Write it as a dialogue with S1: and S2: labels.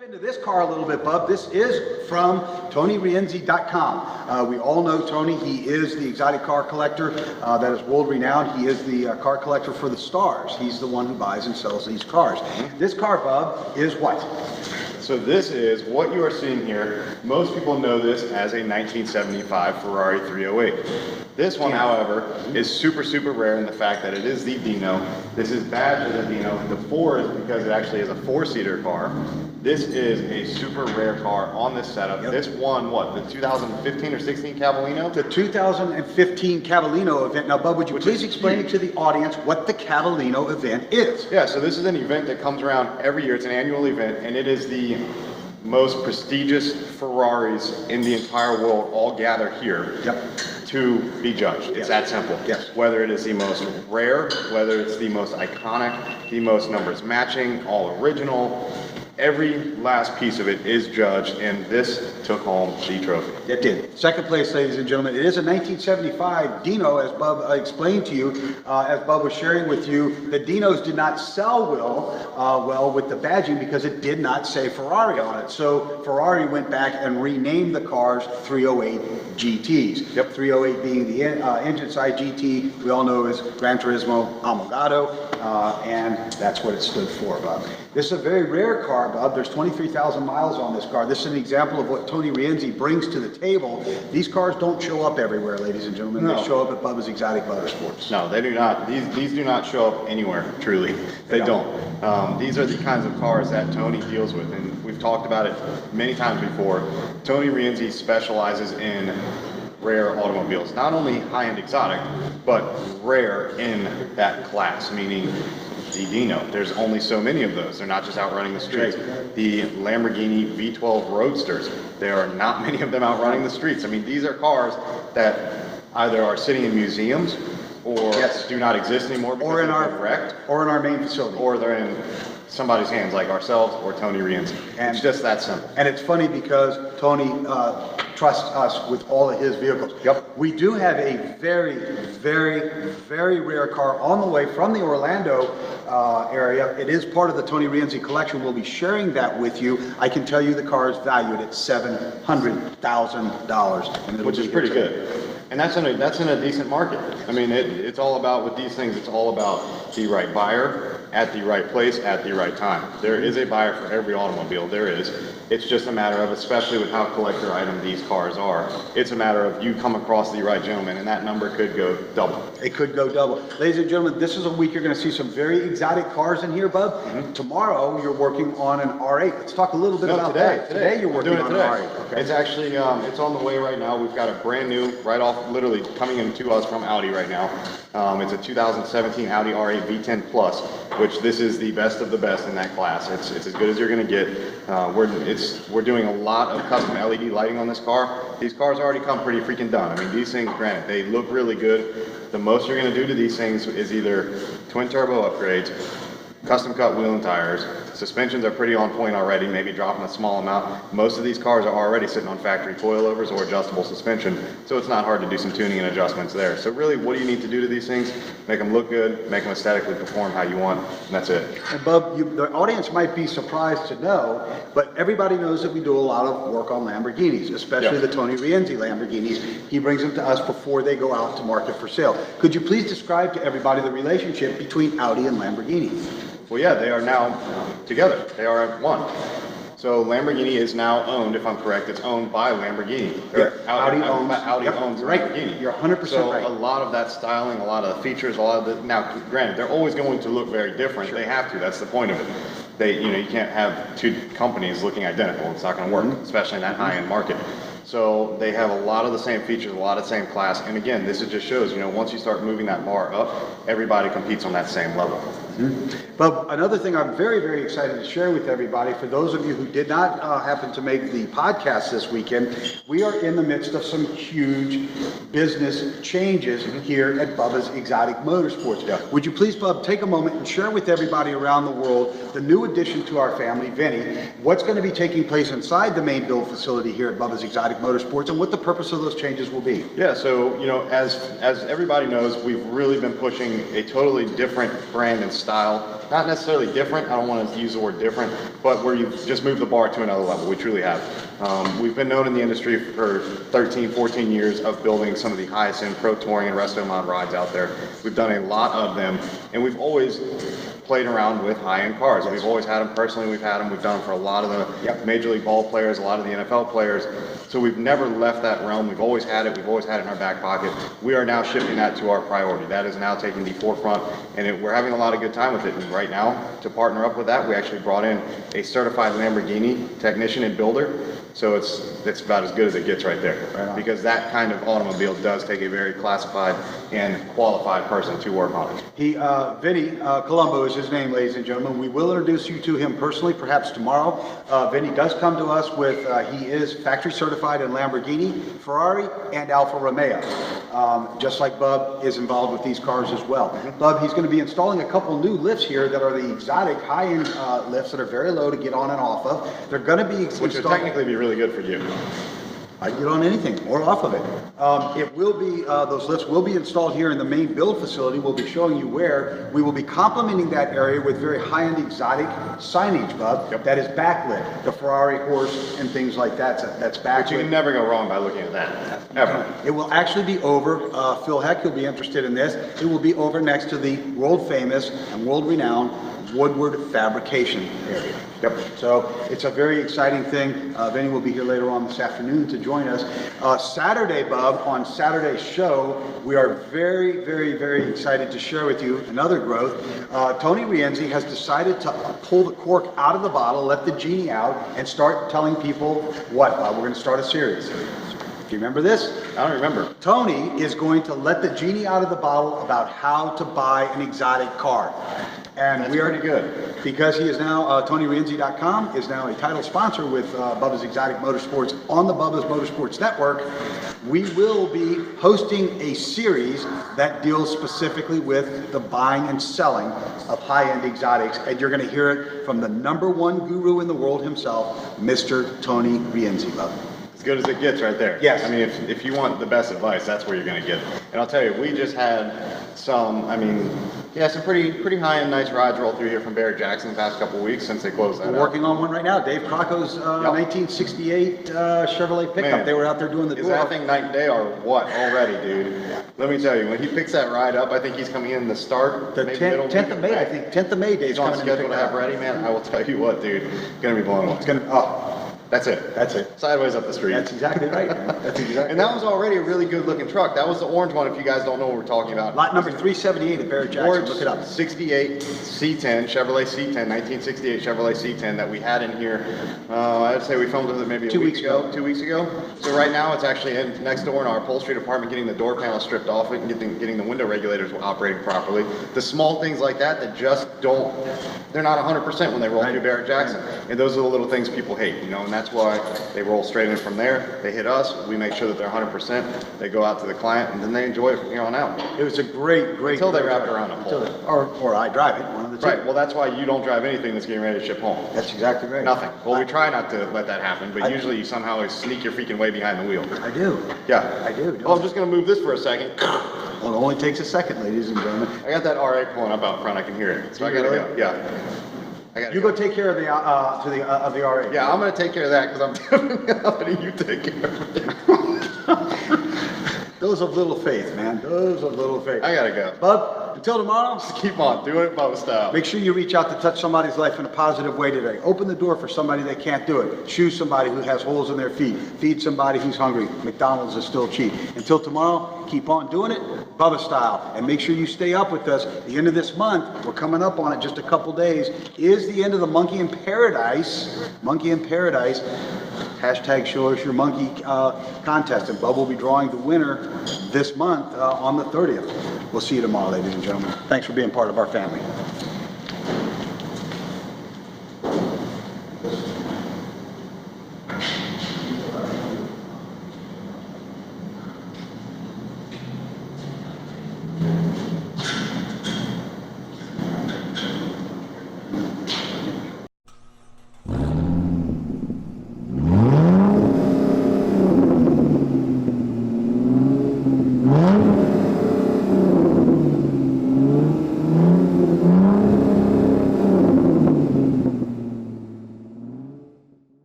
S1: Into this car a little bit, Bub. This is from TonyRienzi.com. We all know Tony. He is the exotic car collector that is world renowned. He is the car collector for the stars. He's the one who buys and sells these cars. This car, Bub, is what?
S2: So this is what you are seeing here. Most people know this as a 1975 Ferrari 308. This one, however, is super, super rare in the fact that it is the Dino. This is badged as a Dino. The 4 is because it actually is a 4-seater car. This is a super rare car on this setup. This won, what, the 2015 or 16 Cavallino?
S1: The 2015 Cavallino event. Now, Bub, would you please explain to the audience what the Cavallino event is?
S2: Yeah, so this is an event that comes around every year. It's an annual event, and it is the most prestigious Ferraris in the entire world all gather here to be judged. It's that simple. Whether it is the most rare, whether it's the most iconic, the most numbers matching, all original, every last piece of it is judged, and this took home the trophy.
S1: It did. Second place, ladies and gentlemen. It is a 1975 Dino, as Bub explained to you, as Bub was sharing with you. The Dinos did not sell well with the badging because it did not say Ferrari on it. So Ferrari went back and renamed the cars 308 GTs. 308 being the engine side GT, we all know is Gran Turismo Homologado, and that's what it stood for, Bub. This is a very rare car, Bub. There's 23,000 miles on this car. This is an example of what Tony Rienzi brings to the table. These cars don't show up everywhere, ladies and gentlemen. They show up at Bubba's Exotic Motorsports.
S2: No, they do not. These do not show up anywhere, truly. They don't. These are the kinds of cars that Tony deals with, and we've talked about it many times before. Tony Rienzi specializes in rare automobiles. Not only high-end exotic, but rare in that class, meaning the Dino. There's only so many of those. They're not just out running the streets. The Lamborghini V12 Roadsters, there are not many of them out running the streets. I mean, these are cars that either are sitting in museums or do not exist anymore because
S1: or in our
S2: wrecked,
S1: or in our main facility,
S2: or they're in somebody's hands like ourselves or Tony Rienzi. And it's just that simple.
S1: And it's funny because Tony trusts us with all of his vehicles. We do have a very, very, very rare car on the way from the Orlando area. It is part of the Tony Rienzi collection. We'll be sharing that with you. I can tell you the car is valued at $700,000,
S2: which is pretty good. And that's in a decent market. I mean, it's all about, with these things, it's all about the right buyer at the right place at the right time. There is a buyer for every automobile. There is. It's just a matter of, especially with how collector item these cars are, it's a matter of you come across the right gentleman, and that number could go double.
S1: It could go double. Ladies and gentlemen, this is a week you're going to see some very exotic cars in here, Bub. Tomorrow you're working on an R8. Let's talk a little bit about that. Today you're working on an R8. Okay.
S2: It's actually it's on the way right now. We've got a brand new, right off, literally coming into us from Audi right now. It's a 2017 Audi R8 V10 Plus, which this is the best of the best in that class. It's as good as you're going to get. We're doing a lot of custom LED lighting on this car. These cars already come pretty freaking done. I mean, these things, granted, they look really good. The most you're going to do to these things is either twin turbo upgrades, custom cut wheel and tires. Suspensions are pretty on point already, maybe dropping a small amount. Most of these cars are already sitting on factory coilovers or adjustable suspension, so it's not hard to do some tuning and adjustments there. So really, what do you need to do to these things? Make them look good, make them aesthetically perform how you want, and that's it.
S1: And Bub, the audience might be surprised to know, but everybody knows that we do a lot of work on Lamborghinis, especially the Tony Rienzi Lamborghinis. He brings them to us before they go out to market for sale. Could you please describe to everybody the relationship between Audi and Lamborghini?
S2: Well, yeah, they are now together. They are at one. So Lamborghini is now owned, if I'm correct, it's owned by Lamborghini. Audi owns Lamborghini.
S1: You're 100%
S2: so
S1: right.
S2: A lot of that styling, a lot of the features, a lot of the, now granted, they're always going to look very different. They have to, that's the point of it. You can't have two companies looking identical. It's not going to work, especially in that high-end market. So they have a lot of the same features, a lot of the same class. And again, this just shows, once you start moving that bar up, everybody competes on that same level.
S1: But another thing I'm very, very excited to share with everybody, for those of you who did not happen to make the podcast this weekend, we are in the midst of some huge business changes here at Bubba's Exotic Motorsports. Would you please, Bub, take a moment and share with everybody around the world the new addition to our family, Vinny, what's going to be taking place inside the main build facility here at Bubba's Exotic Motorsports, and what the purpose of those changes will be.
S2: Yeah, so as everybody knows, we've really been pushing a totally different brand and style style. Not necessarily different, I don't want to use the word different, but where you've just moved the bar to another level. We truly have. We've been known in the industry for 13, 14 years of building some of the highest end pro touring and resto mod rides out there. We've done a lot of them, and we've always played around with high-end cars. We've always had them personally. We've had them. We've done them for a lot of the Major League ball players, a lot of the NFL players. So we've never left that realm. We've always had it. We've always had it in our back pocket. We are now shifting that to our priority. That is now taking the forefront, and we're having a lot of good time with it. And right now, to partner up with that, we actually brought in a certified Lamborghini technician and builder. So it's about as good as it gets right there. Right, because that kind of automobile does take a very classified and qualified person to work on it.
S1: Vinny Colombo is his name, ladies and gentlemen. We will introduce you to him personally, perhaps tomorrow. Vinny does come to us with, he is factory certified in Lamborghini, Ferrari, and Alfa Romeo. Just like Bub is involved with these cars as well. Bub, he's going to be installing a couple new lifts here that are the exotic high-end lifts that are very low to get on and off of. They're going to be
S2: which would technically be really good for you.
S1: I get on anything or off of it. It will be, those lifts will be installed here in the main build facility. We'll be showing you where. We will be complementing that area with very high-end exotic signage, Bub, that is backlit. The Ferrari horse and things like that, that's backlit.
S2: But you can never go wrong by looking at that, ever.
S1: It will actually be over, Phil Heck, you'll be interested in this, it will be over next to the world-famous and world-renowned Woodward fabrication area. So it's a very exciting thing. Vinny will be here later on this afternoon to join us. Saturday, Bub, on Saturday's show, we are very, very, very excited to share with you another growth. Tony Rienzi has decided to pull the cork out of the bottle, let the genie out, and start telling people what? We're going to start a series. Do you remember this?
S2: I don't remember.
S1: Tony is going to let the genie out of the bottle about how to buy an exotic car. And
S2: that's
S1: we are
S2: pretty good.
S1: Because he is now, TonyRienzi.com is now a title sponsor with Bubba's Exotic Motorsports on the Bubba's Motorsports Network. We will be hosting a series that deals specifically with the buying and selling of high-end exotics. And you're going to hear it from the #1 guru in the world himself, Mr. Tony Rienzi, Bubba.
S2: As good as it gets right there.
S1: Yes.
S2: I mean, if you want the best advice, that's where you're going to get it. And I'll tell you, we just had some pretty high-end nice rides roll through here from Barrett Jackson the past couple of weeks since they closed that
S1: We're working on one right now. Dave Crocco's 1968 Chevrolet pickup.
S2: Man,
S1: they were out there doing the
S2: is
S1: door.
S2: that thing night and day or what already, dude? Let me tell you, when he picks that ride up, I think he's coming in the start.
S1: The 10th of May, I think. 10th of May, Dave's
S2: he's on
S1: coming
S2: schedule to have ready, man. I will tell you what, dude. It's going to be blown up.
S1: It's going to,
S2: that's it.
S1: That's it.
S2: Sideways up the street.
S1: That's exactly right, man. That's exactly
S2: And that was already a really good looking truck. That was the orange one, if you guys don't know what we're talking about.
S1: Lot number 378 at Barrett Jackson. Look it up.
S2: 68 C10, Chevrolet C10, 1968 Chevrolet C10 that we had in here. I'd say we filmed it maybe 2 weeks ago. 2 weeks ago. So right now it's actually next door in our upholstery department, getting the door panel stripped off it and getting the window regulators operating properly. The small things like that just don't, they're not 100% when they roll through Barrett Jackson. And those are the little things people hate, you know, and that's why they roll straight in from there. They hit us. We make sure that they're 100%. They go out to the client, and then they enjoy it from here on out.
S1: It was a great
S2: until they wrap it around a pole.
S1: Or I drive it, one of the two.
S2: Right. Well, that's why you don't drive anything that's getting ready to ship home.
S1: That's exactly right.
S2: Nothing. Well, we try not to let that happen, but usually you somehow sneak your freaking way behind the wheel.
S1: I do.
S2: Yeah.
S1: I do.
S2: Well, I'm just going to move this for a second.
S1: Well, it only takes a second, ladies and gentlemen.
S2: I got that R8 pulling up out front. I can hear it. So I got to go. Yeah.
S1: You go take care of the R8.
S2: Yeah, I'm going to take care of that because I'm definitely letting you take care of it.
S1: Those of little faith, man. Those of little faith.
S2: I got to go.
S1: Bub, until tomorrow,
S2: just keep on doing it Bubba style.
S1: Make sure you reach out to touch somebody's life in a positive way today. Open the door for somebody that can't do it. Shoe somebody who has holes in their feet. Feed somebody who's hungry. McDonald's is still cheap. Until tomorrow, keep on doing it Bubba style. And make sure you stay up with us. The end of this month, we're coming up on it just a couple days, is the end of the Monkey in Paradise. Monkey in Paradise. Hashtag show us your monkey contest. And Bub will be drawing the winner this month on the 30th. We'll see you tomorrow, ladies and gentlemen. Thanks for being part of our family.